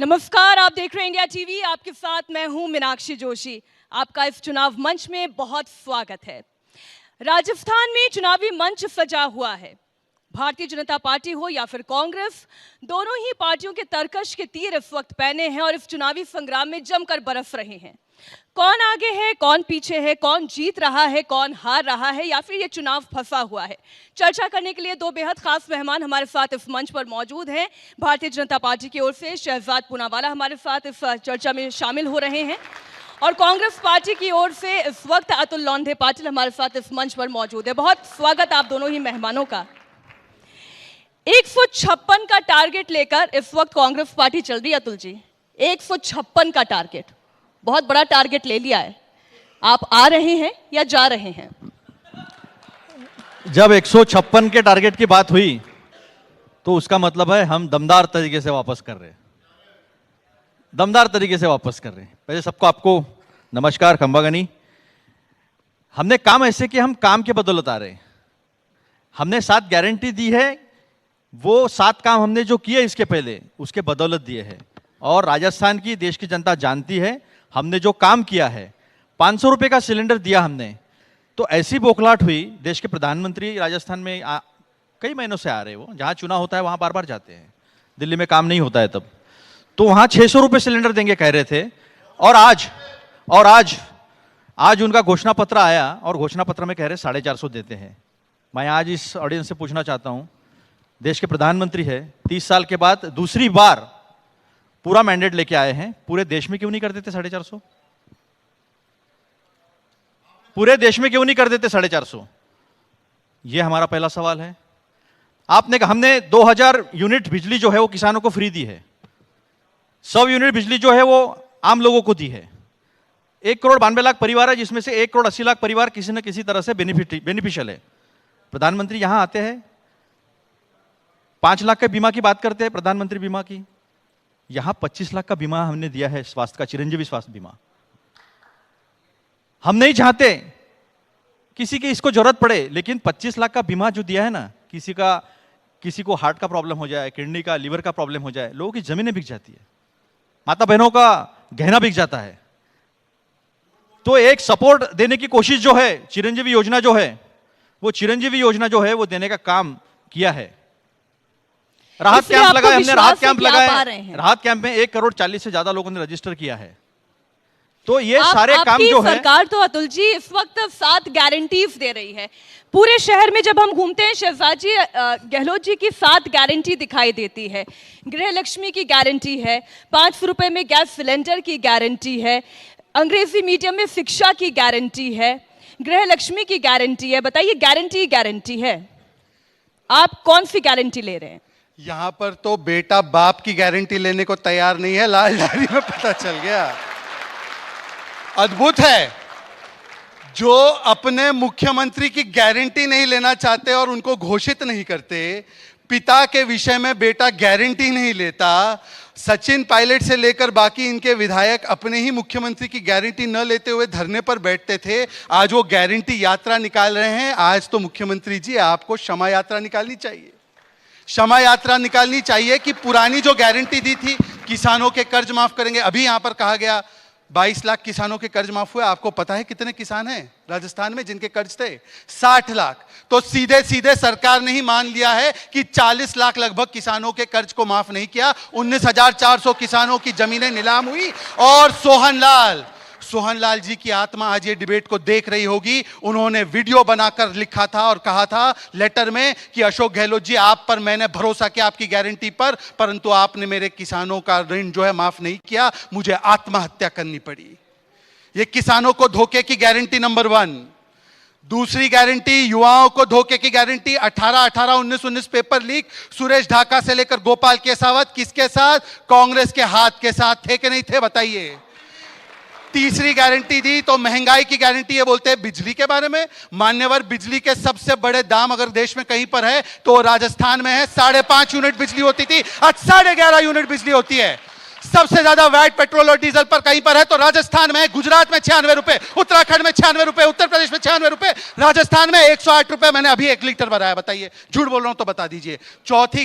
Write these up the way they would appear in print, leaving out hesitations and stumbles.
नमस्कार, आप देख रहे हैं इंडिया टीवी। आपके साथ मैं हूं मीनाक्षी जोशी। आपका इस चुनाव मंच में बहुत स्वागत है। राजस्थान में चुनावी मंच सजा हुआ है। भारतीय जनता पार्टी हो या फिर कांग्रेस, दोनों ही पार्टियों के तरकश के तीर इस वक्त पहने हैं और इस चुनावी संग्राम में जमकर बरस रहे हैं। कौन आगे है, कौन पीछे है, कौन जीत रहा है, कौन हार रहा है या फिर ये चुनाव फंसा हुआ है, चर्चा करने के लिए दो बेहद खास मेहमान हमारे साथ इस मंच पर मौजूद हैं। भारतीय जनता पार्टी की ओर से शहजाद पूनावाला हमारे साथ इस चर्चा में शामिल हो रहे हैं और कांग्रेस पार्टी की ओर से इस वक्त अतुल लोंढे पाटिल हमारे साथ इस मंच पर मौजूद है। बहुत स्वागत आप दोनों ही मेहमानों का। 156 का टारगेट लेकर इस वक्त कांग्रेस पार्टी चल रही है। अतुल जी, 156 का टारगेट, बहुत बड़ा टारगेट ले लिया है। आप आ रहे हैं या जा रहे हैं? जब 156 के टारगेट की बात हुई तो उसका मतलब है हम दमदार तरीके से वापस कर रहे हैं, दमदार तरीके से वापस कर रहे हैं। पहले सबको आपको नमस्कार, खंबागनी। हमने काम ऐसे किया, हम काम के बदौलत आ रहे हैं। हमने 7 गारंटी दी है, वो 7 काम हमने जो किए इसके पहले उसके बदौलत दिए हैं। और राजस्थान की देश की जनता जानती है हमने जो काम किया है। 500 रुपये का सिलेंडर दिया हमने, तो ऐसी बौखलाहट हुई। देश के प्रधानमंत्री राजस्थान में कई महीनों से आ रहे हैं, वो जहाँ चुनाव होता है वहाँ बार बार जाते हैं। दिल्ली में काम नहीं होता है तब, तो वहाँ 600 रुपये सिलेंडर देंगे कह रहे थे। और आज उनका घोषणा पत्र आया और घोषणा पत्र में कह रहे 450 देते हैं। मैं आज इस ऑडियंस से पूछना चाहता हूँ, देश के प्रधानमंत्री है, 30 साल के बाद दूसरी बार पूरा मैंडेट लेके आए हैं, पूरे देश में क्यों नहीं कर देते 450? पूरे देश में क्यों नहीं कर देते 450? यह हमारा पहला सवाल है। आपने कहा हमने 2000 यूनिट बिजली जो है वो किसानों को फ्री दी है, 100 यूनिट बिजली जो है वो आम लोगों को दी है। 1 करोड़ 92 लाख परिवार है, जिसमें से 1 करोड़ 80 लाख परिवार किसी न किसी तरह से बेनिफिशियल है। प्रधानमंत्री यहां आते हैं, 5 लाख के बीमा की बात करते हैं, प्रधानमंत्री बीमा की। यहां 25 लाख का बीमा हमने दिया है, स्वास्थ्य का, चिरंजीवी स्वास्थ्य बीमा। हम नहीं चाहते किसी की इसको जरूरत पड़े, लेकिन 25 लाख का बीमा जो दिया है ना, किसी को हार्ट का प्रॉब्लम हो जाए, किडनी का, लीवर का प्रॉब्लम हो जाए, लोगों की जमीनें बिक जाती है, माता बहनों का गहना बिक जाता है। तो एक सपोर्ट देने की कोशिश जो है, चिरंजीवी योजना जो है, वो चिरंजीवी योजना जो है वो देने का काम किया है। राहत कैंप लगाए हमने, राहत कैंप लगाए। राहत कैंप में 1 करोड़ 40 से ज्यादा लोगों ने रजिस्टर किया है। तो ये सारे काम जो है, सरकार तो अतुल जी इस वक्त 7 गारंटीज दे रही है। पूरे शहर में जब हम घूमते हैं, शहजाद जी, गहलोत जी की 7 गारंटी दिखाई देती है। गृह लक्ष्मी की गारंटी है, 500 रुपए में गैस सिलेंडर की गारंटी है, अंग्रेजी मीडियम में शिक्षा की गारंटी है, गृह लक्ष्मी की गारंटी है। बताइए, गारंटी है, आप कौन सी गारंटी ले रहे हैं? यहां पर तो बेटा बाप की गारंटी लेने को तैयार नहीं है, लालधारी में पता चल गया। अद्भुत है, जो अपने मुख्यमंत्री की गारंटी नहीं लेना चाहते और उनको घोषित नहीं करते, पिता के विषय में बेटा गारंटी नहीं लेता। सचिन पायलट से लेकर बाकी इनके विधायक अपने ही मुख्यमंत्री की गारंटी न लेते हुए धरने पर बैठते थे, आज वो गारंटी यात्रा निकाल रहे हैं। आज तो मुख्यमंत्री जी आपको क्षमा यात्रा निकालनी चाहिए, क्षमा यात्रा निकालनी चाहिए कि पुरानी जो गारंटी दी थी, किसानों के कर्ज माफ करेंगे। अभी यहां पर कहा गया 22 लाख किसानों के कर्ज माफ हुए। आपको पता है कितने किसान हैं राजस्थान में जिनके कर्ज थे? 60 लाख। तो सीधे सीधे सरकार ने ही मान लिया है कि 40 लाख लगभग किसानों के कर्ज को माफ नहीं किया। 19,400 किसानों की जमीनें नीलाम हुई। और सोहनलाल जी की आत्मा आज ये डिबेट को देख रही होगी। उन्होंने वीडियो बनाकर लिखा था और कहा था लेटर में कि अशोक गहलोत जी, आप पर मैंने भरोसा किया आपकी गारंटी पर, परंतु आपने मेरे किसानों का ऋण जो है माफ नहीं किया, मुझे आत्महत्या करनी पड़ी। ये किसानों को धोखे की गारंटी नंबर 1। दूसरी गारंटी, युवाओं को धोखे की guarantee. 18-18, 19-19 paper leak, Suresh Dhaka से लेकर गोपाल केसावत, किसके साथ? कांग्रेस के हाथ के साथ थे कि नहीं थे, बताइए। तीसरी गारंटी दी तो महंगाई की गारंटी। ये बोलते हैं बिजली के बारे में, मान्यवर बिजली के सबसे बड़े दाम अगर देश में कहीं पर है तो राजस्थान में है। 5.5 यूनिट बिजली होती थी, आज 11.5 यूनिट बिजली होती है। सबसे ज्यादा वैट पेट्रोल और डीजल पर कहीं पर है तो राजस्थान में है, गुजरात में 96 रुपए, उत्तराखंड में 96 रुपए, उत्तर प्रदेश में 96 रुपए, राजस्थान में 108 रुपए। मैंने अभी 1 लीटर भराया, बताइए झूठ बोल रहा हूं तो बता दीजिए। चौथी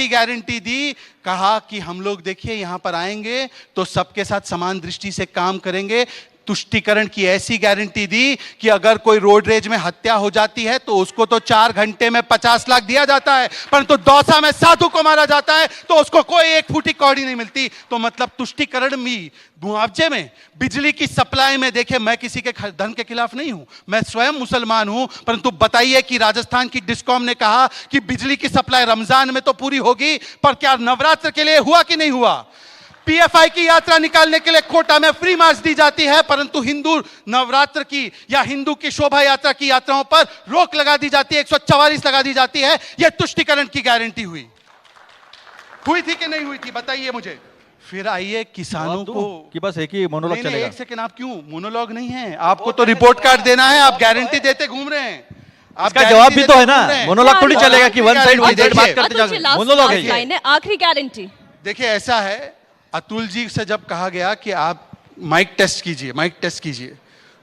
गारंटी दी, कहा कि हम लोग देखिए यहां पर आएंगे तो सबके साथ समान दृष्टि से काम करेंगे। तुष्टीकरण की ऐसी गारंटी दी कि अगर कोई रोड रेज में हत्या हो जाती है तो उसको तो 4 घंटे में 50 लाख दिया जाता है, परंतु दौसा में साधु को मारा जाता है तो उसको कोई 1 फूटी कौड़ी नहीं मिलती। तो मतलब तुष्टीकरण में, मुआवजे में, बिजली की सप्लाई में, देखिए मैं किसी के धन के खिलाफ नहीं हूं, मैं स्वयं मुसलमान हूं, परंतु बताइए कि राजस्थान की डिस्कॉम ने कहा कि बिजली की सप्लाई रमजान में तो पूरी होगी, पर क्या नवरात्र के लिए हुआ कि नहीं हुआ? पीएफआई की यात्रा निकालने के लिए कोटा में फ्री मार्च दी जाती है, परंतु हिंदू नवरात्र की या हिंदू की शोभा यात्रा की यात्राओं पर रोक लगा दी जाती है, 144 लगा दी जाती है। यह तुष्टीकरण की गारंटी हुई थी कि नहीं हुई थी, बताइए मुझे। फिर आइए किसानों को कि बस एक ही मोनोलॉग नहीं, चलेगा। एक सेकंड, आप क्यों मोनोलॉग नहीं है, आपको तो रिपोर्ट कार्ड देना है, आप गारंटी देते घूम रहे हैं। इसका जवाब भी तो है ना, मोनोलॉग थोड़ी चलेगा कि वन साइड देखिए, बात करते जाओ। मोनोलॉग है ये। आखिरी गारंटी देखिए ऐसा है, अतुल जी से जब कहा गया कि आप माइक टेस्ट कीजिए,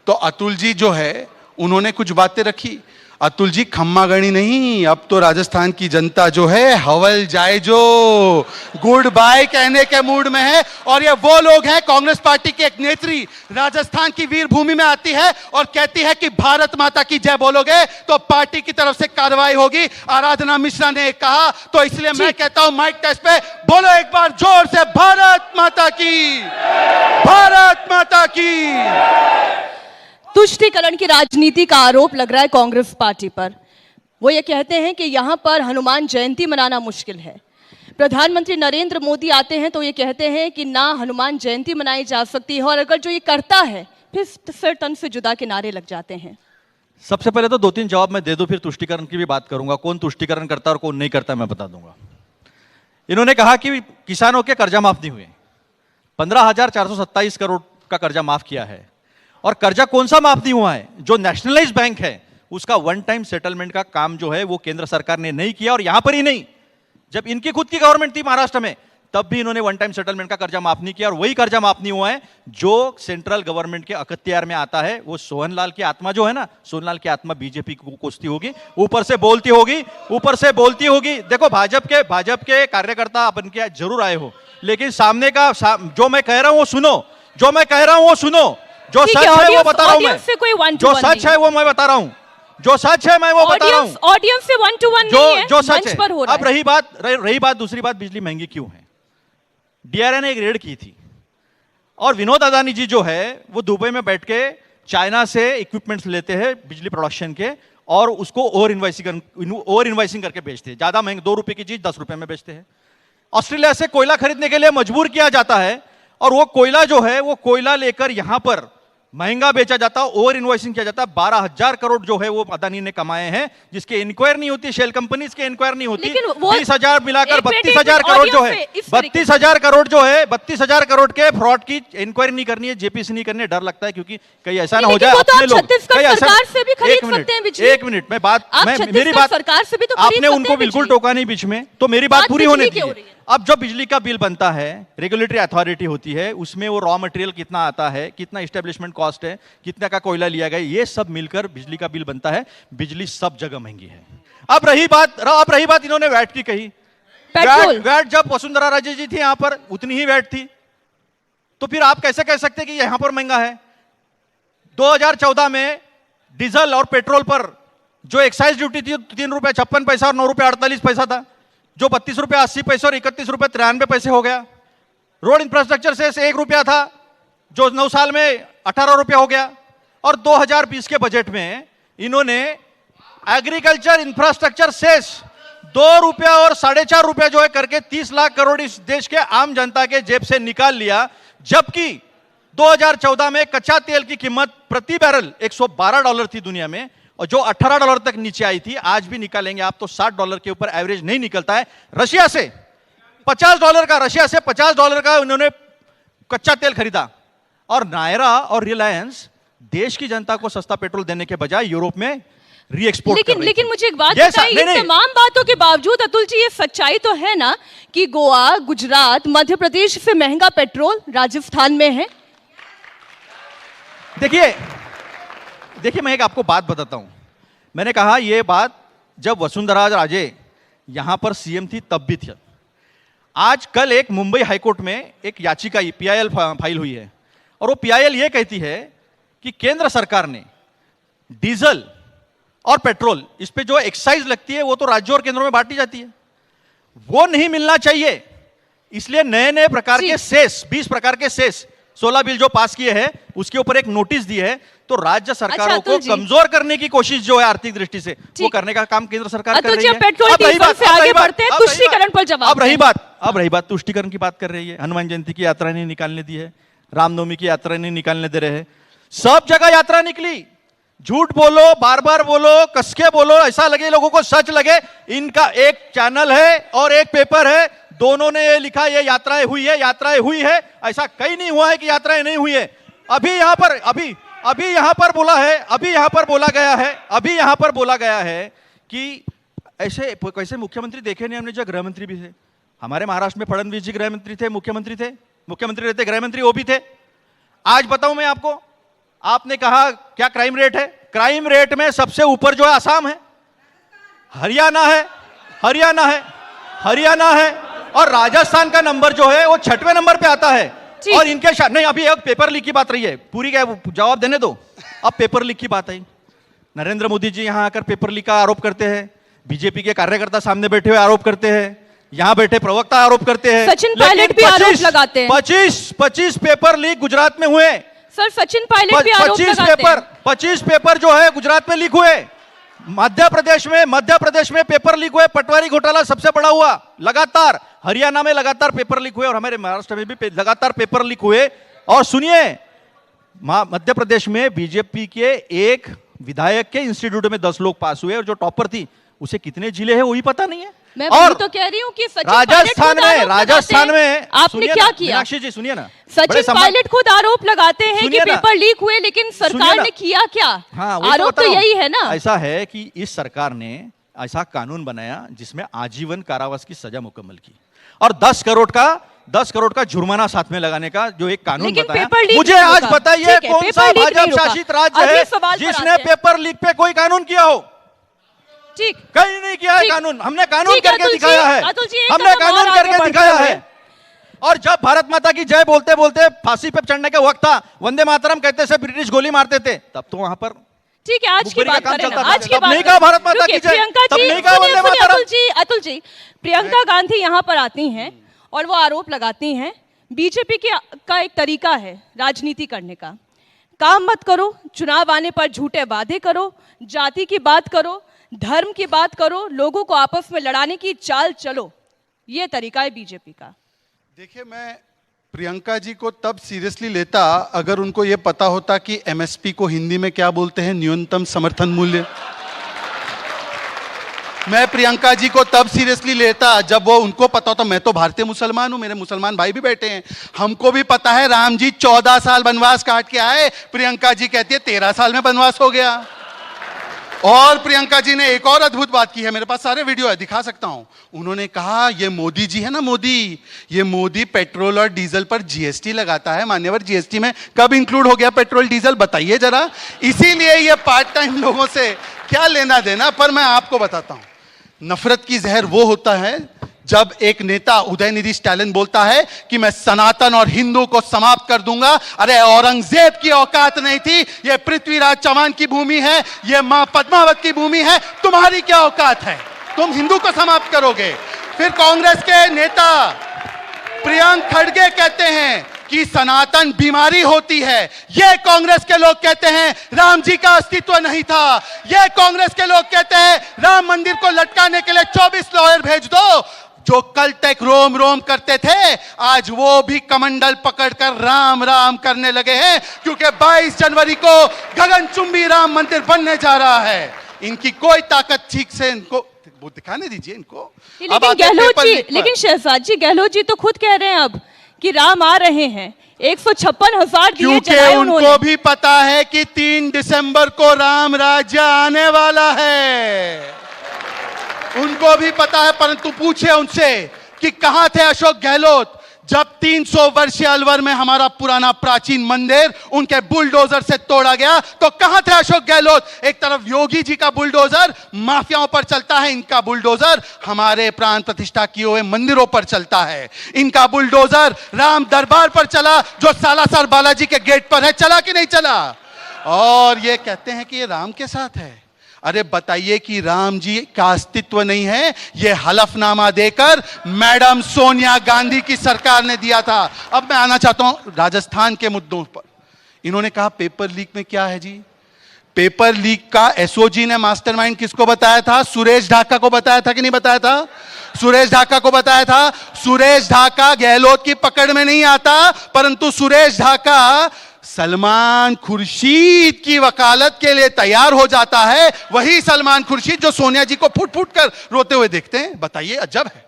तो अतुल जी जो है उन्होंने कुछ बातें रखी। अतुल जी खम्मा गणी नहीं, अब तो राजस्थान की जनता जो है हवल जाए जो गुड बाय कहने के मूड में है। और ये वो लोग हैं, कांग्रेस पार्टी की एक नेत्री राजस्थान की वीर भूमि में आती है और कहती है कि भारत माता की जय बोलोगे तो पार्टी की तरफ से कार्रवाई होगी। आराधना मिश्रा ने कहा, तो इसलिए मैं कहता हूं माइक टेस्ट पे बोलो एक बार जोर से, भारत माता की, भारत माता की। तुष्टीकरण की राजनीति का आरोप लग रहा है कांग्रेस पार्टी पर। वो ये कहते हैं कि यहां पर हनुमान जयंती मनाना मुश्किल है। प्रधानमंत्री नरेंद्र मोदी आते हैं तो ये कहते हैं कि ना हनुमान जयंती मनाई जा सकती है, और अगर जो ये करता है फिर तन से जुदा के नारे लग जाते हैं। सबसे पहले तो 2-3 जवाब मैं दे दूं, फिर तुष्टीकरण की भी बात करूंगा। कौन तुष्टीकरण करता है और कौन नहीं करता मैं बता दूंगा। इन्होंने कहा कि किसानों के कर्जा माफ नहीं हुए, 15,427 करोड़ का कर्जा माफ किया है। और कर्जा कौन सा माफ नहीं हुआ है? जो नेशनलाइज्ड बैंक है उसका वन टाइम सेटलमेंट का काम जो है वो केंद्र सरकार ने नहीं किया। और यहां पर ही नहीं, जब इनकी खुद की गवर्नमेंट थी महाराष्ट्र में, तब भी इन्होंने वन टाइम सेटलमेंट का कर्जा माफ नहीं किया। और वही कर्जा माफ नहीं हुआ है जो सेंट्रल गवर्नमेंट के अख्तियार में आता है। वो सोहनलाल की आत्मा जो है ना, सोहनलाल की आत्मा बीजेपी को कोसती होगी, ऊपर से बोलती होगी। देखो भाजपा के कार्यकर्ता अपन के जरूर आए हो, लेकिन सामने का जो मैं कह रहा हूं वो सुनो, जो सच है वो बता रहा हूं मैं, जो सच है वो मैं बता रहा हूं, ऑडियंस से 1 to 1 नहीं है, जो सच मंच पर हो है। रहा अब रही बात दूसरी बात, बिजली महंगी क्यों है? डीआरआई ने एक रेड की थी और विनोद अदानी जी जो है वो दुबई में बैठ के चाइना से इक्विपमेंट्स लेते हैं बिजली प्रोडक्शन के, और उसको ओवर इनवाइसिंग करके बेचते हैं। ज्यादा महंगे 2 रुपए की चीज 10 रुपए में बेचते हैं। ऑस्ट्रेलिया से कोयला खरीदने के लिए मजबूर किया जाता है, और वो कोयला जो है वो कोयला लेकर यहां पर महंगा बेचा जाता है, ओवर इनवॉइसिंग किया जाता है। 12,000 करोड़ जो है वो अदानी ने कमाए हैं, जिसके इंक्वायर नहीं होती, शेल कंपनीज के इंक्वायर नहीं होती। 30,000 मिलाकर 32,000 करोड़ जो है, 32,000 करोड़ जो है, 32,000 करोड़ के फ्रॉड की इंक्वायरी नहीं करनी है, जेपीसी नहीं करनी है। डर लगता है क्योंकि कहीं ऐसा ना हो जाए अपने लोग, एक मिनट मेरी बात सरकार से भी तो आपने उनको बिल्कुल टोका नहीं बीच में, तो मेरी बात पूरी होने दीजिए। अब जो बिजली का बिल बनता है, रेगुलेटरी अथॉरिटी होती है, उसमें वो रॉ मटेरियल कितना आता है, कितना एस्टेब्लिशमेंट कॉस्ट है, कितना का कोयला लिया गया, ये सब मिलकर बिजली का बिल बनता है। बिजली सब जगह महंगी है। अब रही बात इन्होंने वैट की कही। वैट जब वसुंधरा राजे जी थी यहां पर उतनी ही वैट थी, तो फिर आप कैसे कह सकते कि यहां पर महंगा है? 2014 में डीजल और पेट्रोल पर जो एक्साइज ड्यूटी थी 3 रुपए 56 पैसा और 9 रुपए 48 पैसा था, जो 32 रुपए 80 पैसे और 31 रुपए 93 पैसे हो गया। रोड इंफ्रास्ट्रक्चर से 1 रुपया था, जो 9 साल में 18 रुपया हो गया। और 2020 के बजट में इन्होंने एग्रीकल्चर इंफ्रास्ट्रक्चर सेस 2 रुपया और 4.5 रुपया जो है करके 30 लाख करोड़ इस देश के आम जनता के जेब से निकाल लिया। जबकि 2014 में कच्चा तेल की कीमत प्रति बैरल $112 थी दुनिया में, और जो $18 तक नीचे आई थी। आज भी निकालेंगे आप तो $60 के ऊपर एवरेज नहीं निकलता है। रशिया से $50 का उन्होंने कच्चा तेल खरीदा, और नायरा और रिलायंस देश की जनता को सस्ता पेट्रोल देने के बजाय यूरोप में रीएक्सपोर्ट कर रही लेकिन थी। मुझे एक बात ये बताइए, नहीं, इन नहीं। तमाम बातों के बावजूद अतुल जी ये सच्चाई तो है ना कि गोवा, गुजरात, मध्य प्रदेश से महंगा पेट्रोल राजस्थान में है। देखिए मैं एक आपको बात बताता हूं। मैंने कहा ये बात जब वसुंधरा राजे यहां पर सीएम थी तब भी थी। आज कल एक मुंबई हाईकोर्ट में एक याचिका पीआईएल फाइल हुई है और वो पीआईएल ये कहती है कि केंद्र सरकार ने डीजल और पेट्रोल इस पे जो एक्साइज लगती है वो तो राज्यों और केंद्रों में बांटी जाती है, वो नहीं मिलना चाहिए। इसलिए नए नए प्रकार के सेस, 20 प्रकार के सेस 16 बिल जो पास किए हैं उसके ऊपर एक नोटिस दी है। तो राज्य सरकारों को कमजोर करने की कोशिश जो है आर्थिक दृष्टि से वो करने का काम केंद्र सरकार कर रही है। पेट्रोल डीजल से आगे बढ़ते हैं, तुष्टीकरण पर जवाब। अब रही बात तुष्टीकरण की बात कर रही है। हनुमान जयंती की यात्रा नहीं निकालने दी है, रामनवमी की यात्रा नहीं निकालने दे रहे हैं। सब जगह यात्रा निकली। झूठ बोलो, बार बार बोलो, कसके बोलो, ऐसा लगे लोगों को सच लगे। इनका एक चैनल है और एक पेपर है, दोनों ने ये लिखा ये यात्राएं हुई है, यात्राएं हुई है। ऐसा कहीं नहीं हुआ है कि यात्राएं नहीं हुई है। अभी यहां पर बोला है, अभी यहां पर बोला गया है कि ऐसे कैसे मुख्यमंत्री देखे नहीं हमने, जो गृह मंत्री भी थे हमारे महाराष्ट्र में, फडणवीस जी गृह मंत्री थे, मुख्यमंत्री रहते गृह मंत्री वो भी थे। आज बताऊं मैं आपको, आपने कहा क्या क्राइम रेट है? क्राइम रेट में सबसे ऊपर जो है आसाम है, हरियाणा है और राजस्थान का नंबर जो है वो 6वें नंबर पे आता है। और इनके नहीं, अभी एक पेपर लीक की बात रही है, पूरी क्या जवाब देने दो। अब पेपर लीक की बात आई, नरेंद्र मोदी जी यहां आकर पेपर लीक का आरोप करते हैं, बीजेपी के कार्यकर्ता सामने बैठे हुए आरोप करते हैं, यहां बैठे प्रवक्ता आरोप करते हैं, सचिन पायलट भी आरोप लगाते हैं। 25 पेपर लीक गुजरात में हुए सर, सचिन पायलट भी आरोप लगाते हैं। 25 पेपर जो है गुजरात में लीक हुए। मध्य प्रदेश में पेपर लीक हुए, पटवारी घोटाला सबसे बड़ा हुआ लगातार। हरियाणा में लगातार पेपर लीक हुए और हमारे महाराष्ट्र में भी लगातार पेपर लीक हुए। और सुनिए, मध्य प्रदेश में बीजेपी के एक विधायक के इंस्टीट्यूट में 10 लोग पास हुए और जो टॉपर थी उसे कितने जिले हैं वही पता नहीं है। मैं वही तो कह रही हूँ कि सचिन राजस्थान में आपने क्या किया? मीनाक्षी जी सुनिए ना, सचिन पायलट खुद आरोप लगाते हैं कि पेपर लीक हुए, लेकिन सरकार ने किया क्या? आरोप तो यही है ना। ऐसा है कि इस सरकार ने ऐसा कानून बनाया जिसमें आजीवन कारावास की सजा मुकम्मल की और 10 करोड़ का जुर्माना साथ में लगाने का जो एक कानून बताया। मुझे आज बताइए कौन सा भाजपा शासित राज्य है जिसने पेपर लीक पे कोई कानून किया हो? ठीक, कहीं नहीं किया है कानून। हमने कानून करके दिखाया है, और जब भारत माता की जय बोलते बोलते फांसी पे चढ़ने का वक्त था, वंदे मातरम कहते से ब्रिटिश गोली मारते थे, तब तो वहां पर ठीक है। आज की बात करें ना, आज की बात नहीं कहा भारत माता की जय, प्रियंका तब नहीं कहा वंदे मातरम। अतुल जी, प्रियंका गांधी यहाँ पर आती हैं और वो आरोप लगाती हैं बीजेपी का एक तरीका है राजनीति करने का, काम मत करो, चुनाव आने पर झूठे वादे करो, जाति की बात करो, धर्म की बात करो, लोगों को आपस में लड़ाने की चाल चलो। ये तरीका है बीजेपी का। देखिए, मैं प्रियंका जी को तब सीरियसली लेता अगर उनको यह पता होता कि एमएसपी को हिंदी में क्या बोलते हैं, न्यूनतम समर्थन मूल्य। मैं प्रियंका जी को तब सीरियसली लेता जब वो उनको पता होता। मैं तो भारतीय मुसलमान हूं, मेरे मुसलमान भाई भी बैठे हैं, हमको भी पता है राम जी 14 साल वनवास काट के आए, प्रियंका जी कहती है 13 साल में वनवास हो गया। और प्रियंका जी ने एक और अद्भुत बात की है, मेरे पास सारे वीडियो है, दिखा सकता हूं। उन्होंने कहा ये मोदी जी है ना, ये मोदी पेट्रोल और डीजल पर जीएसटी लगाता है। मान्यवर, जीएसटी में कब इंक्लूड हो गया पेट्रोल डीजल, बताइए जरा। इसीलिए ये पार्ट टाइम लोगों से क्या लेना देना। पर मैं आपको बताता हूं, नफरत की जहर वो होता है जब एक नेता उदयनिधि स्टालिन बोलता है कि मैं सनातन और हिंदू को समाप्त कर दूंगा। अरे औरंगजेब की औकात नहीं थी, ये पृथ्वीराज चौहान की भूमि है, ये मां पद्मावत की भूमि है, तुम्हारी क्या औकात है? तुम हिंदू को समाप्त करोगे। फिर कांग्रेस के नेता प्रियंक खड़गे कहते हैं कि सनातन बीमारी होती है। ये कांग्रेस के लोग कहते हैं राम जी का अस्तित्व नहीं था। ये कांग्रेस के लोग कहते हैं राम मंदिर को लटकाने के लिए 24 लॉयर भेज दो। जो कल तक रोम रोम करते थे, आज वो भी कमंडल पकड़कर राम राम करने लगे हैं, क्योंकि 22 जनवरी को गगनचुंबी राम मंदिर बनने जा रहा है। इनकी कोई ताकत ठीक से इनको वो दिखाने दीजिए इनको। लेकिन शहजाद जी, गहलोत जी तो खुद कह रहे हैं अब कि राम आ रहे हैं। 156,000 दिए क्योंकि जलाए उनको उन्होंने। भी पता है कि 3 दिसंबर को राम राज्य आने वाला है, उनको भी पता है। परंतु पूछे उनसे कि कहां थे अशोक गहलोत जब 300 वर्षीय अलवर में हमारा पुराना प्राचीन मंदिर उनके बुलडोजर से तोड़ा गया, तो कहां थे अशोक गहलोत? एक तरफ योगी जी का बुलडोजर माफियाओं पर चलता है, इनका बुलडोजर हमारे प्राण प्रतिष्ठा किए हुए मंदिरों पर चलता है। इनका बुलडोजर राम दरबार पर चला, जो सालासर बालाजी के गेट पर है, चला कि नहीं चला? और ये कहते हैं कि ये राम के साथ है। अरे बताइए कि राम जी का अस्तित्व नहीं है, यह हलफनामा देकर मैडम सोनिया गांधी की सरकार ने दिया था। अब मैं आना चाहता हूं राजस्थान के मुद्दों पर। इन्होंने कहा पेपर लीक में क्या है जी? पेपर लीक का एसओजी ने मास्टरमाइंड किसको बताया था? सुरेश ढाका को बताया था कि नहीं बताया था? सुरेश ढाका को बताया था। सुरेश ढाका गहलोत की पकड़ में नहीं आता, परंतु सुरेश ढाका सलमान खुर्शीद की वकालत के लिए तैयार हो जाता है। वही सलमान खुर्शीद जो सोनिया जी को फुट फुट कर रोते हुए देखते हैं। बताइए, अजब है।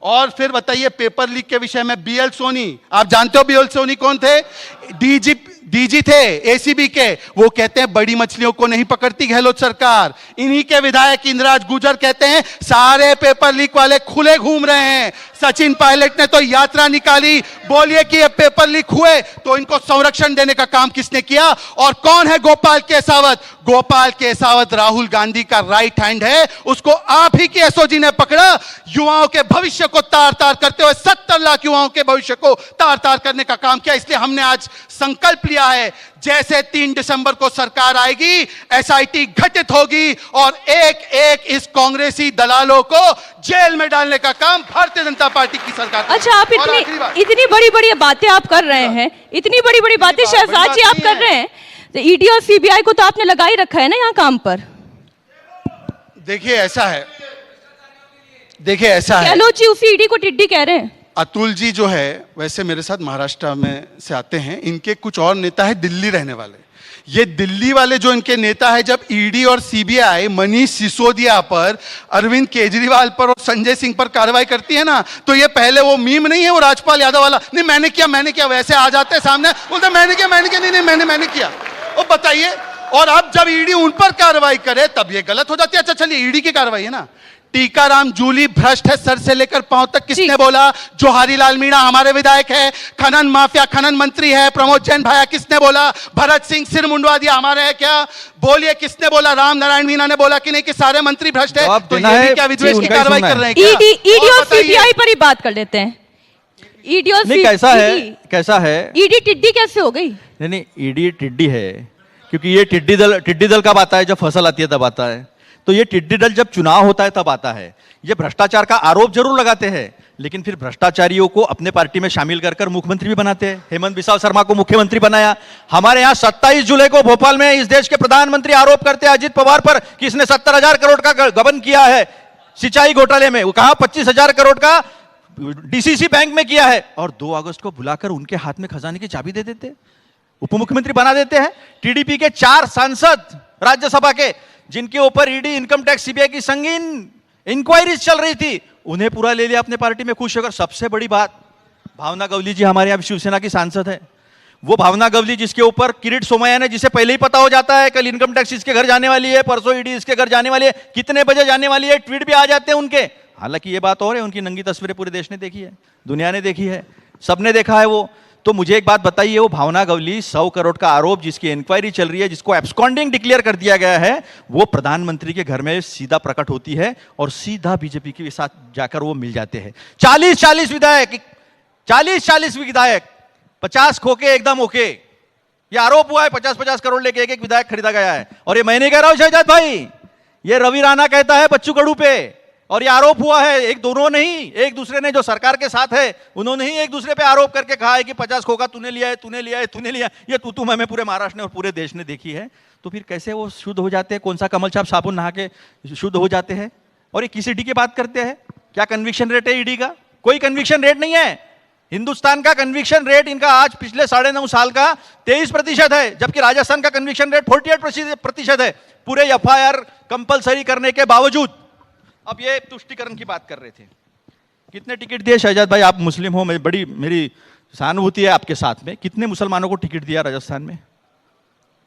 और फिर बताइए पेपर लीक के विषय में बीएल सोनी, आप जानते हो बीएल सोनी कौन थे? डीजी थे एसीबी के। वो कहते हैं बड़ी मछलियों को नहीं पकड़ती गहलोत सरकार। इन्हीं के विधायक इंद्राज गुर्जर कहते हैं सारे पेपर लीक वाले खुले घूम रहे हैं। सचिन पायलट ने तो यात्रा निकाली। बोलिए कि ये पेपर लीक हुए तो इनको संरक्षण देने का काम किसने किया? और कौन है गोपाल केसावत? गोपाल केसावत राहुल गांधी का राइट हैंड है, उसको आप ही के एसओजी ने पकड़ा। युवाओं के भविष्य को तार तार करते हुए 70 लाख युवाओं के भविष्य को तार तार करने का काम किया। इसलिए हमने आज संकल्प लिया है, जैसे 3 दिसंबर को सरकार आएगी, एसआईटी घटित होगी और एक एक इस कांग्रेसी दलालों को जेल में डालने का काम भारतीय जनता पार्टी की सरकार करेगी। अच्छा, आप इतनी बड़ी बड़ी बातें आप कर रहे हैं, इतनी बड़ी बड़ी बातें शहजाद जी आप कर रहे हैं, तो ईडी और सीबीआई को तो आपने लगा ही रखा है ना यहाँ काम पर। देखिए ऐसा है, देखिए ऐसा है, गहलोत जी उसी ईडी को टिड्डी कह रहे हैं। अतुल जी जो है वैसे मेरे साथ महाराष्ट्र में से आते हैं, इनके कुछ और नेता है दिल्ली रहने वाले। ये दिल्ली वाले जो इनके नेता है, जब ईडी और सीबीआई मनीष सिसोदिया पर, अरविंद केजरीवाल पर और संजय सिंह पर कार्रवाई करती है ना, तो ये पहले वो मीम नहीं है वो राजपाल यादव वाला, नहीं मैंने किया वैसे आ जाते हैं सामने, बोलते मैंने किया नहीं मैंने किया। और बताइए, और अब जब ईडी उन पर कार्रवाई करे तब ये गलत हो जाती है। अच्छा चलिए, ईडी की कार्रवाई है ना, टीकाराम जूली भ्रष्ट है सर से लेकर पांव तक, किसने बोला? जोहारी लाल मीणा हमारे विधायक है। खनन माफिया, खनन मंत्री है प्रमोद जैन भाया, किसने बोला? भरत सिंह सिर मुंडवा दिया हमारे है क्या? बोलिए किसने बोला? राम नारायण मीणा ने बोला कि नहीं कि सारे मंत्री भ्रष्ट है? तो ये भी क्या विद्वेष की कार्रवाई कर रहे हैं क्या? ईडी और सीबीआई पर ही बात कर लेते हैं। ईडी और कैसा है ईडी टिड्डी कैसे हो गई? नहीं, ईडी टिड्डी है क्योंकि ये टिड्डी दल कब आता है? जब फसल आती है तब आता है। तो ये टिड्डी दल जब चुनाव होता है तब आता है। ये भ्रष्टाचार का आरोप जरूर लगाते हैं, लेकिन फिर भ्रष्टाचारियों को अपने पार्टी में शामिल कर मुख्यमंत्री भी बनाते हैं। हेमंत बिस्वा शर्मा को मुख्यमंत्री बनाया। हमारे यहाँ 27 जुलाई को भोपाल में इस देश के प्रधानमंत्री आरोप करते हैं अजित पवार पर कि इसने 70,000 करोड़ का गबन किया है सिंचाई घोटाले में। वो कहा 25,000 करोड़ का डीसीसी बैंक में किया है, और 2 अगस्त को बुलाकर उनके हाथ में खजाने की चाबी दे देते, उप मुख्यमंत्री बना देते हैं। टीडीपी के 4 सांसद राज्यसभा के, जिनके ऊपर ईडी, इनकम टैक्स, सीबीआई की संगीन इंक्वायरीज चल रही थी, उन्हें पूरा ले लिया अपने पार्टी में खुश होकर। सबसे बड़ी बात, भावना गवली जी हमारे यहाँ शिवसेना की सांसद है। वो भावना गवली जिसके ऊपर किरीट सोमैया ने, जिसे पहले ही पता हो जाता है कल इनकम टैक्स इसके घर जाने वाली है, परसों ईडी इसके घर जाने वाली है, कितने बजे जाने वाली है, ट्वीट भी आ जाते हैं उनके। हालांकि ये बात और है, उनकी नंगी तस्वीरें पूरे देश ने देखी है, दुनिया ने देखी है, सबने देखा है वो। तो मुझे एक बात बताइए, वो भावना गवली 100 करोड़ का आरोप जिसकी इंक्वायरी चल रही है, जिसको एब्सकॉन्डिंग डिक्लेयर कर दिया गया है, वो प्रधानमंत्री के घर में सीधा प्रकट होती है और सीधा बीजेपी के साथ जाकर वो मिल जाते हैं। 40-40 विधायक, 50 खोके एकदम ओके। ये आरोप हुआ है 50-50 करोड़ लेके एक विधायक खरीदा गया है। और ये मैं नहीं कह रहा हूं शहजाद भाई, ये रवि राणा कहता है बच्चू कडू पे, और ये आरोप हुआ है, एक दोनों नहीं, एक दूसरे ने, जो सरकार के साथ है उन्होंने ही एक दूसरे पे आरोप करके कहा है कि 50 खोखा तूने लिया है, तूने लिया है, तूने लिया है। ये तू मैं पूरे महाराष्ट्र ने और पूरे देश ने देखी है। तो फिर कैसे वो शुद्ध हो जाते हैं? कौन सा कमल छाप साबुन नहा के शुद्ध हो जाते हैं? और ये किस ईडी की बात करते हैं? क्या कन्विक्शन रेट है ईडी का? कोई कन्विक्शन रेट नहीं है। हिंदुस्तान का कन्विक्शन रेट इनका आज पिछले 9.5 साल का 23% है, जबकि राजस्थान का कन्विक्शन रेट 48% है, पूरे एफआईआर कंपलसरी करने के बावजूद। अब ये तुष्टिकरण की बात कर रहे थे, कितने टिकट दिए शहजाद भाई? आप मुस्लिम हो, मेरी सहानुभूति है आपके साथ में। कितने मुसलमानों को टिकट दिया राजस्थान में?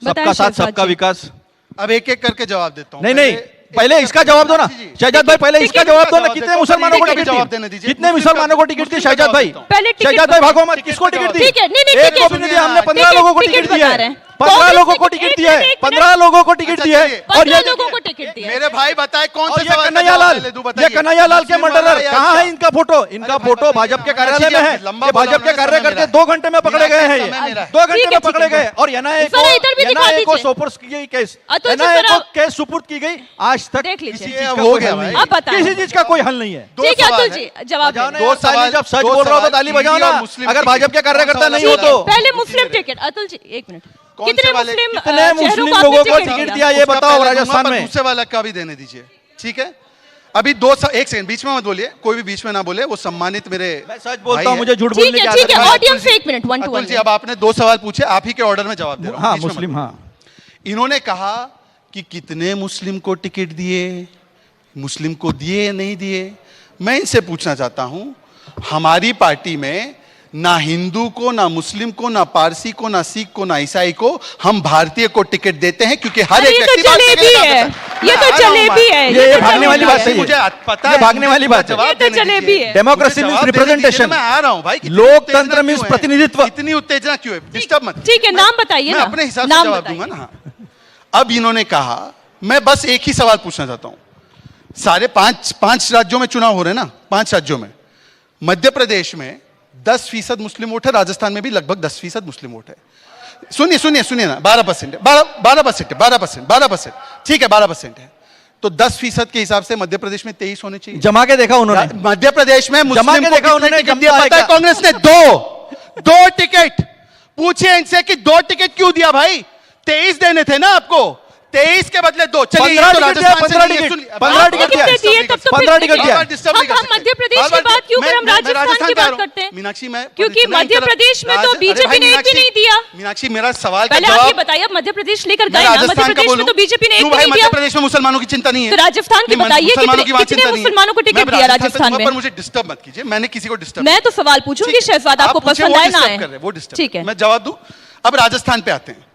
बताएं सबका साथ शहजाद सबका जी। विकास। अब एक एक करके जवाब देता हूं। नहीं नहीं, पहले इसका जवाब दो ना शहजाद भाई, पहले इसका जवाब दो ना। कितने मुसलमानों को टिकट जवाब दी? देने दीजिए। कितने मुसलमानों को टिकट दी शहजाद भाई? पहले टिकट शहजाद भाई बताओ। भागो मत, किसको टिकट दी? ठीक है, नहीं, नहीं, एक टिकट को भी नहीं दिया हमने, 15 टिकट- लोगों को टिकट टिकट बता दिया रहे है। हैं। 15 कांग्रेस लोगों को ने- टिकट एक दिया है, मिनट, 15 लोगों को टिकट अच्छा, दिया है। चलिए। और ये 15 लोगों को टिकट दिया है। मेरे भाई बताए कौन और से ये सवाल का कन्हैया जवाब लाल, पहले दो ये बताइए। कन्हैया लाल के मुस्लिम मर्डरर वाला या कहाँ क्या? है? इनका फोटो, इनका अरे फोटो भाई भाजपा के बताइए। कार्यालय में है। लंबा ये बोला भाजपा के उन्होंने, कार्यकर्ते समय 2 घंटे में पकड़े गए हैं। मेरा समय मेरा। 2 घंटे ठीक में है, पकड़े ठीक है। गए और एनआईए को जरा इधर भी दिखा एनआईए को दीजिए। सुपुर्द की गई केस, अतुल जी, एनआईए जरा को आप- केस सुपुर्द की गई। आज तक देख किसी लीजिए। चीज अब का हो कोई गया हल भाई। नहीं है। अब बताएं। किसी चीज का कोई हल नहीं है। दो ठीक है सवाल अतुल है। जी, जवाब बजाओ दें। ना दो यार, ताली सवाल- जब सच दो बोल रहा हो तो सवाल ताली बजाओ ईडी और ना। मुस्लिम अगर टिकट। भाजपा के कार्यकर्ता कौन सा नहीं हो वाला तो सवाल? पहले मुस्लिम टिकट, अतुल जी एक मिनट, कौन कितने से वाले? मुस्लिम कितने चेहरों मुस्लिम को आपने लोगों को टिकट टिकट दिया? दिया ये उसका बताओ पहले दूंगा, राजस्थान पर में। दूसरे वाला का भी देने दीजिए, ठीक है? अभी एक सेकंड बीच में मत बोलिए, कोई भी बीच में ना बोले, वो सम्मानित मेरे मैं सच भाई बोलता हूँ, हैं। मुझे झूठ ठीक बोलने की है, आदत ठीक है, नहीं है। ऑडियंस से एक मिनट, 1 to अतुल 1 जी अब आपने 2 सवाल पूछे, आप ही के ऑर्डर में जवाब दे रहा हूं, हाँ बीच में मत मुस्लिम, बोलिए। हाँ इन्होंने कहा कि कितने मुस्लिम को टिकट दिए, मुस्लिम को दिए या नहीं दिए। मैं इनसे पूछना चाहता हूं, हमारी पार्टी में ना हिंदू को, ना मुस्लिम को, ना पारसी को, ना सिख को, ना ईसाई को, हम भारतीय को टिकट देते हैं क्योंकि हर अरे एक ये तो व्यक्ति भारतीय जलेबी का है, नागरिक ये तो जलेबी है, ये तो भागने वाली जलेबी बात है। है। मुझे पता ये है, भागने वाली बात है। जवाब ये तो देने जलेबी दीजिए। है। डेमोक्रेसी मुझे मीन्स जवाब देने दीजिए रिप्रेजेंटेशन। ना, मैं आ रहा हूं भाई। कितनी लोकतंत्र उत्तेजना मीन्स क्यों है? प्रतिनिधित्व। इतनी उत्तेजना क्यों है? डिस्टर्ब मत ठीक है, नाम बताइए मैं ना। अपने हिसाब से नाम जवाब बताइए। दूंगा ना। हाँ। अब इन्होंने कहा, मैं बस एक ही सवाल पूछना चाहता हूं। सारे पांच राज्यों में चुनाव हो रहे हैं ना, 5 राज्यों में। मध्य प्रदेश में 10% मुस्लिम वोट है, राजस्थान में भी लगभग 10% मुस्लिम वोट है। सुनिए ना, 12% है, 12%, ठीक है 12% है। तो 10% के हिसाब से मध्य प्रदेश में 23 होने चाहिए। जमा के देखा उन्होंने। मध्य प्रदेश में मुस्लिम के को देखा कितने उन्होंने, टिकट जमता दिया है पता है? क्या? कांग्रेस ने 2 टिकट। पूछिए इनसे कि 2 टिकट क्यों दिया भाई? 23 देने थे ना आपको, 23 के बदले 2। चलिए 15 ये तो टिकट दिया, राजस्थान से 15 नहीं है, टिकट, सुनिए। 15 आपने टिकट कितने दिया। दिए तब तो 15 फिर टिकट दिया। हम मध्य प्रदेश की बात क्यों करें, हम राजस्थान की बात करते हैं। मीनाक्षी मैं क्योंकि इतना मध्य इंटरप्ट- प्रदेश में तो अरे बीजेपी भाई, ने एक भी मीनाक्षी- नहीं दिया। मीनाक्षी मेरा सवाल का पहले आप ये जवाब बताइए, आप मध्य प्रदेश लेकर मैं गए ना, मध्य राजस्थान का प्रदेश में बोलूं? तो बीजेपी ने एक क्यों भी भाई नहीं मध्य दिया। प्रदेश में मुसलमानों की चिंता नहीं है? तो राजस्थान की नहीं, बताइए, मुसलमानों की वहाँ कितने चिंता नहीं है। मुसलमानों को टिकट मैं दिया राजस्थान राजस्थान पे में? पर मुझे डिस्टर्ब मत कीजिए, मैंने किसी को डिस्टर्ब मैं तो सवाल पूछूंगी शहजाद, आपको पसंद आए ना आए। वो डिस्टर्ब ठीक है, मैं जवाब दूं। अब राजस्थान पे आते हैं।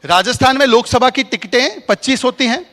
राजस्थान में लोकसभा की टिकटें 25 होती हैं।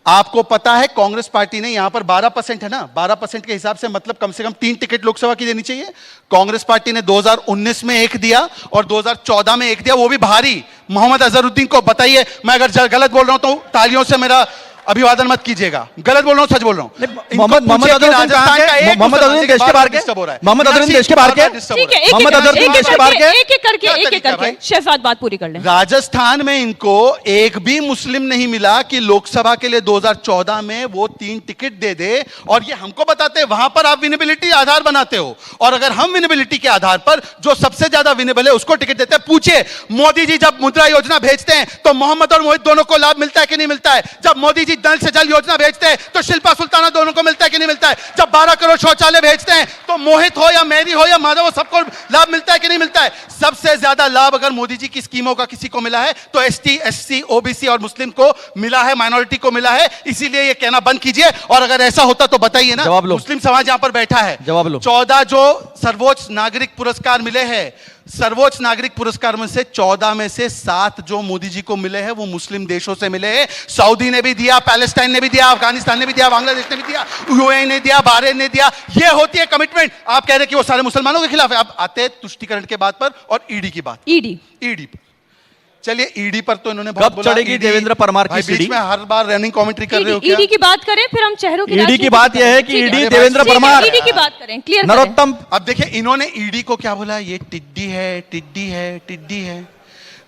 आपको पता है कांग्रेस पार्टी ने यहां पर 12% है ना, 12% के हिसाब से मतलब कम से कम 3 टिकट लोकसभा की देनी चाहिए। कांग्रेस पार्टी ने 2019 में 1 दिया और 2014 में 1 दिया, वो भी भारी। मोहम्मद अजहरुद्दीन को बताइए, मैं अगर गलत बोल रहा हूं तो तालियों से मेरा अभिवादन मत कीजिएगा। गलत बोल रहा हूं, सच बोल रहा हूं। मोहम्मद अजहरुद्दीन कहाँ के? मोहम्मद अजहरुद्दीन देश के बाहर के? मोहम्मद अजहरुद्दीन देश के बाहर के? ठीक है, मोहम्मद अजहरुद्दीन देश के बाहर के? एक एक करके क्या एक एक तरीका है करके भाई? शहजाद बात पूरी कर लें। राजस्थान में इनको एक भी मुस्लिम नहीं मिला कि लोकसभा के लिए 2014 में वो 3 टिकट दे दे, और ये हमको बताते हैं वहां पर आप विनेबिलिटी आधार बनाते हो, और अगर हम विनेबिलिटी के आधार पर जो सबसे ज्यादा विनेबल है उसको टिकट देते हैं। पूछिए मोदी जी जब मुद्रा योजना भेजते हैं तो मोहम्मद और मोहित दोनों को लाभ मिलता है कि नहीं मिलता है? जब मोदी जी जल से जल योजना भेजते हैं तो शिल्पा सुल्ताना दोनों को मिलता है कि नहीं मिलता है? जब 12 करोड़ शौचालय भेजते हैं तो मोहित हो या मेरी हो या माधव, सबको लाभ मिलता है कि नहीं मिलता है? सबसे ज्यादा लाभ अगर मोदी जी की स्कीमों का किसी को मिला है तो एसटी, एससी, ओबीसी और मुस्लिम को मिला है, माइनॉरिटी को मिला है। इसीलिए ये कहना बंद कीजिए, और अगर ऐसा होता तो बताइए ना। जवाब लो। मुस्लिम समाज यहां पर बैठा है। जवाब लो। 14 जो सर्वोच्च नागरिक पुरस्कार मिले हैं, सर्वोच्च नागरिक पुरस्कार में से 14 में से 7 जो मोदी जी को मिले हैं वो मुस्लिम देशों से मिले हैं। सऊदी ने भी दिया, पैलेस्टाइन ने भी दिया, अफगानिस्तान ने भी दिया, बांग्लादेश ने भी दिया, यूएई ने दिया, बहरीन ने दिया। ये होती है कमिटमेंट। आप कह रहे हैं कि वो सारे मुसलमानों के खिलाफ है। अब आते हैं तुष्टीकरण के बात पर और ईडी की बात। ईडी ईडी चलिए, ईडी पर तो इन्होंने बहुत कब बोला। चढ़ेगी ED देवेंद्र परमार की भाई, बीच सीढ़ी? में हर बार रनिंग कमेंट्री कर रहे हो क्या? ईडी की बात करें, फिर हम चेहरों की ईडी की राजनीति बात करें। यह है कि ठीक ईडी अरे देवेंद्र ठीक है, परमार, ईडी की बात करें, क्लियर करें। नरोत्तम। अब देखिए इन्होंने ईडी को क्या बोला, ये टिड्डी है, टिड्डी है, टिड्डी है।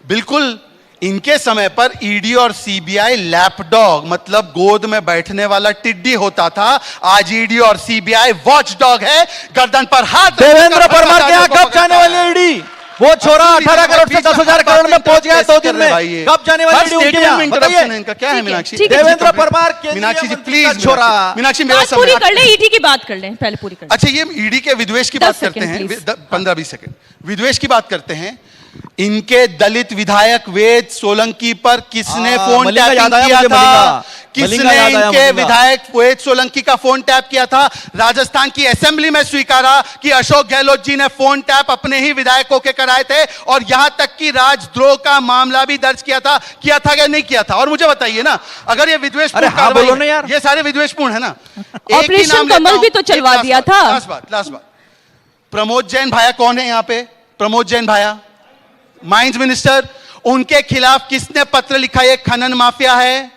बिल्कुल इनके समय पर ईडी और सीबीआई लैपडॉग मतलब गोद में बैठने वाला टिड्डी होता था। आज ईडी और सीबीआई वॉचडॉग है, गर्दन पर हाथ रखकर देवेंद्र परमार के यहाँ भ्रष्टाचारियों को कब जाने पकड़ता वाली है। ईडी? वो छोरा 18 करोड़ से 10,000 करोड़ में पहुंच गया 2 दिन में। कब जाने वाली ईडी उनके यहाँ? बताइए। इनका क्या है मीनाक्षी? ठीक है, देवेंद्र परमार के मीनाक्षी जी मंत्री प्लीज, का छोरा। मीनाक्षी मेरा बात पूरी समय कर ले, ईडी की बात कर ले, पहले पूरी कर ले। अच्छा, ये ईडी के विद्वेष की 10 बात करते सेकंड, हैं, please। 15-20 सेकंड विद्वेष की बात करते हैं। इनके दलित विधायक वेद सोलंकी पर किसने फोन मलिंगा टैपिंग याद आया किया मुझे, था? मलिंगा। किसने याद आया इनके मलिंगा। विधायक फुएद सोलंकी का फोन टैप किया था? राजस्थान की असेंबली में स्वीकारा कि अशोक गहलोत जी ने फोन टैप अपने ही विधायकों के कराए थे, और यहां तक कि राजद्रोह का मामला भी दर्ज किया था या नहीं किया था? और मुझे बताइए ना, अगर ये विद्वेषपूर्ण हाँ, बोलो ना यार। ये सारे विद्वेषपूर्ण है ना। ऑपरेशन कमल भी तो चलवा दिया था। लास्ट बात, प्रमोद जैन भाया कौन है यहाँ पे? प्रमोद जैन भाया माइंस मिनिस्टर, उनके खिलाफ किसने पत्र लिखा? ये खनन माफिया है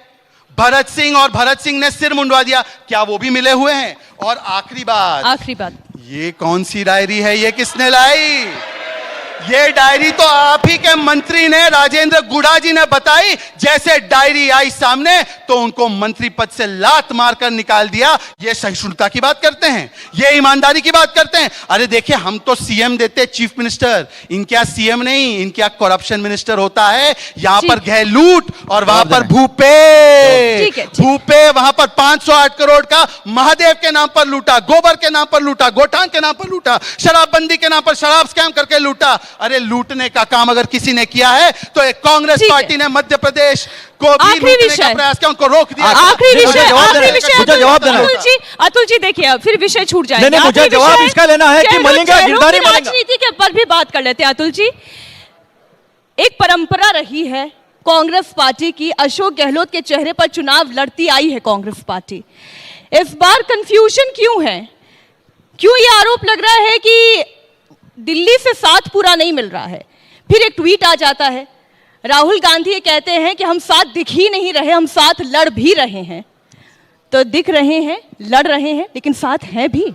भरत सिंह, और भरत सिंह ने सिर मुंडवा दिया। क्या वो भी मिले हुए हैं? और आखिरी बात, ये कौन सी डायरी है? ये किसने लाई? ये डायरी तो आप ही के मंत्री ने, राजेंद्र गुड़ा जी ने बताई। जैसे डायरी आई सामने तो उनको मंत्री पद से लात मारकर निकाल दिया। ये सहिष्णुता की बात करते हैं, ये ईमानदारी की बात करते हैं? अरे देखिए, हम तो सीएम देते चीफ मिनिस्टर, इनके यहाँ सीएम नहीं, इनके यहाँ करप्शन मिनिस्टर होता है। यहां पर गहलूट और वहां पर भूपे वहां पर 508 करोड़ का महादेव के नाम पर लूटा, गोबर के नाम पर लूटा, गोठान के नाम पर लूटा, शराबबंदी के नाम पर शराब स्कैम करके लूटा। अरे लूटने का काम अगर किसी ने किया है तो एक कांग्रेस पार्टी ने मध्य प्रदेश को भी लूटने का प्रयास किया, उनको रोक दिया। आखिरी विषय मुझे जवाब देना। अतुल जी देखिए, फिर विषय छूट जाएगा। नहीं, मुझे जवाब इसका लेना है कि मलिंगा गिरधारी मलिंगा। राजनीति के ऊपर भी बात कर लेते हैं अतुल जी। एक परंपरा रही है कांग्रेस पार्टी की, अशोक गहलोत के चेहरे पर चुनाव लड़ती आई है कांग्रेस पार्टी। इस बार कंफ्यूजन क्यों है? क्यों ये आरोप लग रहा है कि दिल्ली से साथ पूरा नहीं मिल रहा है? फिर एक ट्वीट आ जाता है, राहुल गांधी कहते हैं कि हम साथ दिख ही नहीं रहे, हम साथ लड़ भी रहे हैं। तो दिख रहे हैं, लड़ रहे हैं, लेकिन साथ हैं भी,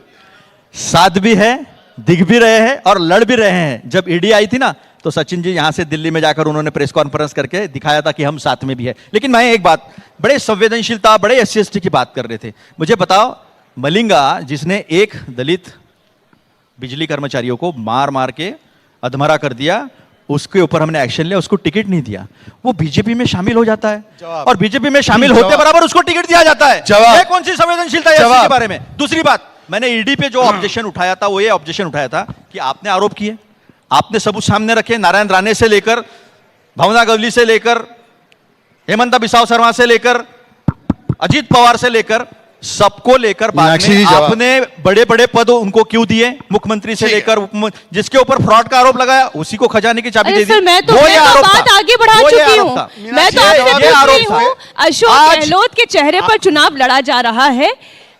साथ भी है, दिख भी रहे हैं और लड़ भी रहे हैं। जब ईडी आई थी ना, तो सचिन जी यहां से दिल्ली में जाकर उन्होंने प्रेस कॉन्फ्रेंस करके दिखाया था कि हम साथ में भी है। लेकिन मैं एक बात, बड़े संवेदनशीलता, बड़े SC/ST की बात कर रहे थे। मुझे बताओ, मलिंगा जिसने एक दलित बिजली कर्मचारियों को मार मार के अधमरा कर दिया, उसके ऊपर हमने एक्शन लिया, उसको टिकट नहीं दिया, वो बीजेपी में शामिल हो जाता है, और बीजेपी में शामिल होते बराबर उसको टिकट दिया जाता है। ये कौन सी संवेदनशीलता है इसके बारे में? दूसरी बात, मैंने ईडी पे जो ऑब्जेक्शन उठाया था, वो ये ऑब्जेक्शन उठाया था कि आपने आरोप किए, आपने सबूत सामने रखे, नारायण राणे से लेकर, भावना गवली से लेकर, हेमंता बिसाव शर्मा से लेकर, अजीत पवार से लेकर, सबको लेकर बाद में आपने बड़े बड़े पद उनको क्यों दिए? मुख्यमंत्री से लेकर जिसके ऊपर फ्रॉड का आरोप लगाया, उसी को खजाने की चाबी दे दी। मैं तो बात आगे बढ़ा चुकी हूँ। मैं तो आपसे पूछ रही हूँ, अशोक गहलोत के चेहरे पर चुनाव लड़ा जा रहा है।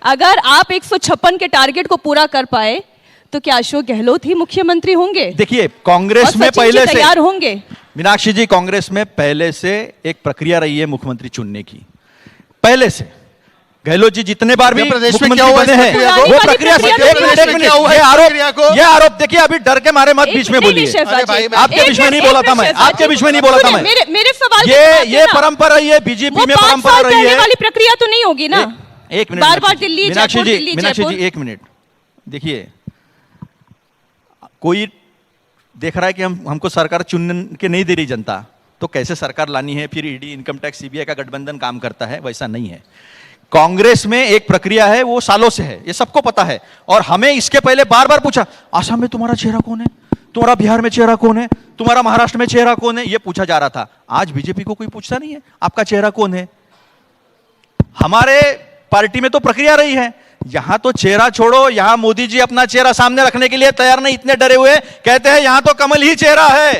अगर आप 156 के टारगेट को पूरा कर पाए तो क्या अशोक गहलोत ही मुख्यमंत्री होंगे? देखिए, कांग्रेस में पहले से तैयार होंगे। मीनाक्षी जी, कांग्रेस में पहले से एक प्रक्रिया रही है मुख्यमंत्री चुनने की। पहले से गहलोत जी जितने बार भी मुख्यमंत्री बने हैं, वो प्रक्रिया से ये आरोप देखिए, अभी डर के मारे मत बीच में बोलिए। आपके बीच में नहीं बोला था मैं, आपके बीच में नहीं बोला था मैं। मेरे सवाल ये परंपरा रही है, बीजेपी में परंपरा रही है। वाली प्रक्रिया तो नहीं होगी ना? एक मिनट, बार-बार दिल्ली, मीनाक्षी जी एक मिनट देखिए, कोई देख रहा है कि हमको सरकार चुन के नहीं दे रही जनता, तो कैसे सरकार लानी है? फिर ईडी, इनकम टैक्स, सीबीआई का गठबंधन काम करता है, वैसा नहीं है। कांग्रेस में एक प्रक्रिया है, वो सालों से है, ये सबको पता है। और हमें इसके पहले बार बार पूछा, आसाम में तुम्हारा चेहरा कौन है, तुम्हारा बिहार में चेहरा कौन है, तुम्हारा महाराष्ट्र में चेहरा कौन है, ये पूछा जा रहा था। आज बीजेपी को कोई पूछता नहीं है आपका चेहरा कौन है। हमारे पार्टी में तो प्रक्रिया रही है, यहां तो चेहरा छोड़ो, यहां मोदी जी अपना चेहरा सामने रखने के लिए तैयार नहीं, इतने डरे हुए, कहते हैं यहां तो कमल ही चेहरा है।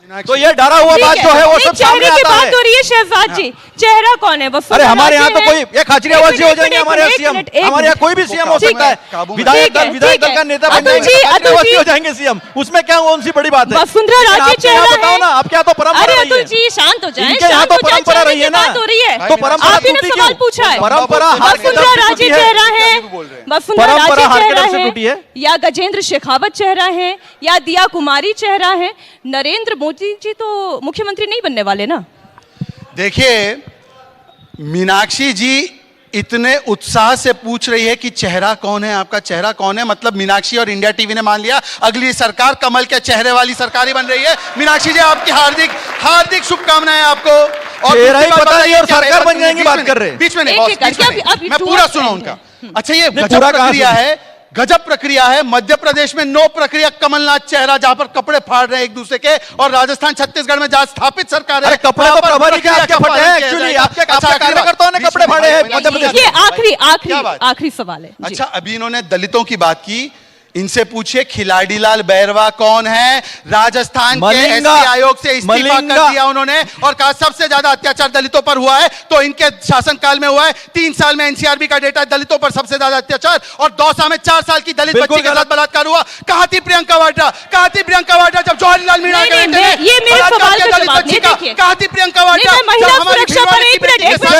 तो ये डरा हुआ बात जो है वो सब सामने आता है। बात हो रही है शहजाद जी, चेहरा कौन है? अरे हमारे यहाँ तो कोई एक हाजिरी आवाजी हो जाएंगे, हमारे यहाँ सीएम, हमारे यहाँ कोई भी सीएम हो सकता है, विधायक दल का नेता बन जाएंगे, हो जाएंगे सीएम, उसमें क्या कौन सी बड़ी बात है? वसुंधरा राजे चेहरा है। बताओ ना, आपके यहाँ तो परंपरा रही है। अतुल जी शांत हो जाएं, इनके यहाँ तो परंपरा रही है ना, तो परंपरा आपने सवाल पूछा है, परंपरा वसुंधरा राजे चेहरा है, वसुंधरा राजे चेहरा है, या गजेंद्र शेखावत चेहरा है, या दिया कुमारी चेहरा है? नरेंद्र मोदी जी तो मुख्यमंत्री नहीं बनने वाले ना। देखिए, मीनाक्षी जी इतने उत्साह से पूछ रही है कि चेहरा कौन है, आपका चेहरा कौन है, मतलब मीनाक्षी और इंडिया टीवी ने मान लिया अगली सरकार कमल के चेहरे वाली सरकार ही बन रही है। मीनाक्षी जी, आपकी हार्दिक हार्दिक शुभकामनाएं आपको। और चेहरा ही पता नहीं और सरकार बन जाएंगे, बात कर रहे हैं। बीच में नहीं, मैं पूरा सुना उनका। अच्छा, ये पूरा प्रक्रिया है, गजब प्रक्रिया है। मध्य प्रदेश में नो प्रक्रिया कमलनाथ चेहरा, जहां पर कपड़े फाड़ रहे हैं एक दूसरे के, और राजस्थान छत्तीसगढ़ में जहां स्थापित सरकार है, अरे कपड़े तो प्रभारी के आपके फटे हैं एक्चुअली, आपके कार्यकर्ताओं ने कपड़े फाड़े हैं मध्य प्रदेश में। ये आखिरी सवाल है। अच्छा, अभी इन्होंने दलितों की बात की, इनसे पूछिए खिलाड़ीलाल बैरवा कौन है? राजस्थान के एससी आयोग से इस्तीफा कर दिया उन्होंने और कहा सबसे ज्यादा अत्याचार दलितों पर हुआ है, तो इनके शासनकाल में हुआ है। 3 साल में एनसीआरबी का डेटा दलितों पर सबसे ज्यादा अत्याचार, और दौसा में 4 साल की दलित बच्ची के साथ बलात्कार हुआ। कहां थी प्रियंका वाड्रा? कहां थी प्रियंका वाड्रा जब जवाहरलाल मीणा के बेटे ने बलात्कार किया दलित बच्ची का? कहां थी प्रियंका वाड्रा जब हमारी भिवानी की बेटी के साथ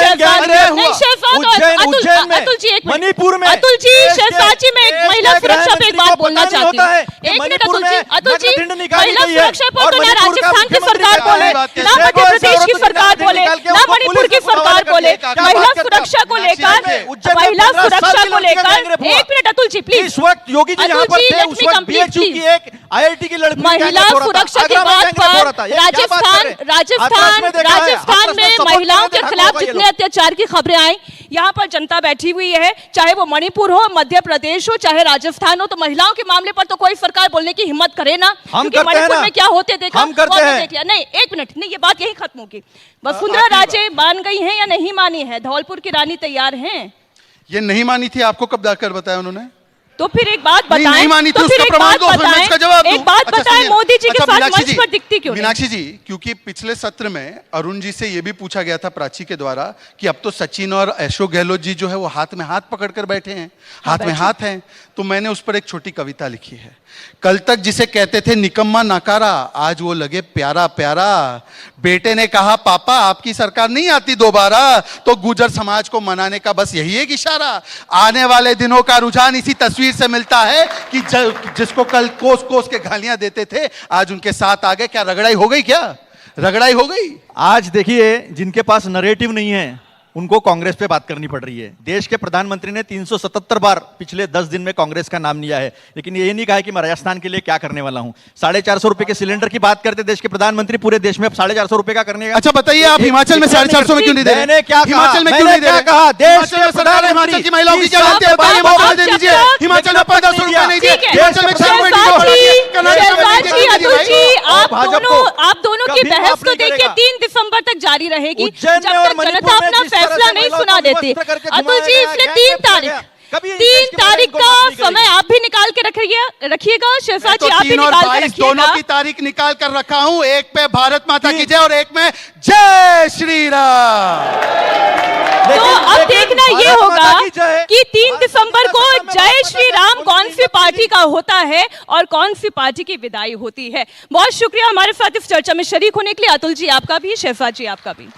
उज्जैन में, मणिपुर में, अतुल जी, शहजाद जी, मैं महिला सुरक्षा पे एक बात बोलना चाहती हूँ। एक मिनट अतुल जी, महिला सुरक्षा पर तो ना राजस्थान की सरकार बोले, ना मध्य प्रदेश की सरकार बोले, ना मणिपुर की सरकार बोले। महिला सुरक्षा को लेकर, एक मिनट अतुल जी प्लीज। इस वक्त योगी जी यहाँ पर थे, उस वक्त बीएचयू की एक आईआईटी की लड़की महिला सुरक्षा की बात पर राजस्थान में महिलाओं के खिलाफ जितने अत्याचार की खबरें आई, यहाँ पर जनता बैठी हुई है, चाहे वो मणिपुर हो, मध्य प्रदेश हो, चाहे राजस्थान हो, तो महिलाओं के मामले पर तो कोई सरकार बोलने की हिम्मत करे ना। क्योंकि मणिपुर में क्या होते देखा, हम करते हैं। देख लिया। नहीं, एक मिनट, नहीं, ये बात यही खत्म होगी। वसुंधरा राजे मान गई हैं या नहीं मानी है? धौलपुर की रानी तैयार हैं? ये नहीं मानी थी, आपको कब जाकर बताया उन्होंने? तो फिर एक बात बताएं, नहीं मानी थी, तो फिर उसका प्रमाण दो, फिर मैं इसका जवाब दूं। एक बात बताएं, मोदी जी के साथ मंच पर दिखती क्यों नहीं? मीनाक्षी जी, क्योंकि पिछले सत्र में अरुण जी से यह भी पूछा गया था प्राची के द्वारा कि अब तो सचिन और अशोक गहलोत जी जो है वो हाथ में हाथ पकड़कर बैठे हैं, हाथ में हाथ हैं, तो मैंने उस पर एक छोटी कविता लिखी है। कल तक जिसे कहते थे निकम्मा नकारा, आज वो लगे प्यारा प्यारा। बेटे ने कहा पापा आपकी सरकार नहीं आती दोबारा, तो गुर्जर समाज को मनाने का बस यही एक इशारा। आने वाले दिनों का रुझान इसी तस्वीर से मिलता है कि जिसको कल कोस कोस के गालियां देते थे, आज उनके साथ आ गए। क्या रगड़ाई हो गई? क्या रगड़ाई हो गई? आज देखिए, जिनके पास नरेटिव नहीं है उनको कांग्रेस पे बात करनी पड़ रही है। देश के प्रधानमंत्री ने 377 बार पिछले 10 दिन में कांग्रेस का नाम लिया है, लेकिन ये नहीं कहा कि मैं राजस्थान के लिए क्या करने वाला हूं। 450 रुपए के सिलेंडर की बात करते देश के प्रधानमंत्री, पूरे देश में 450 रुपए का करने का। अच्छा बताइए, आप हिमाचल में 450 में क्यों नहीं दे रहे? मैंने क्या हिमाचल में क्यों नहीं दे रहे? कहा देश के सरकार हिमाचल की महिलाओं की क्या गलती है? बताइए, मौका दे दीजिए। हिमाचल में 1500 रुपए नहीं दिए, हिमाचल में आप दोनों की बहस तो देखिए 3 दिसंबर तक जारी रहेगी, जब तक जनता अपना फैसला नहीं सुना देती। अतुल जी, इसलिए 3 तारीख का समय आप भी निकाल के रखिएगा। शहजाद जी, आप भी निकाल के रखिएगा। दोनों की तारीख निकाल कर रखा हूं, एक पे भारत माता की जय और एक में जय श्री राम। तो अब देखना ये होगा कि 3 दिसंबर को जय श्री राम कौन सी पार्टी का होता है और कौन सी पार्टी की विदाई होती है। बहुत शुक्रिया हमारे साथ इस चर्चा में शरीक होने के लिए। अतुल जी आपका भी, शहजाद जी आपका भी।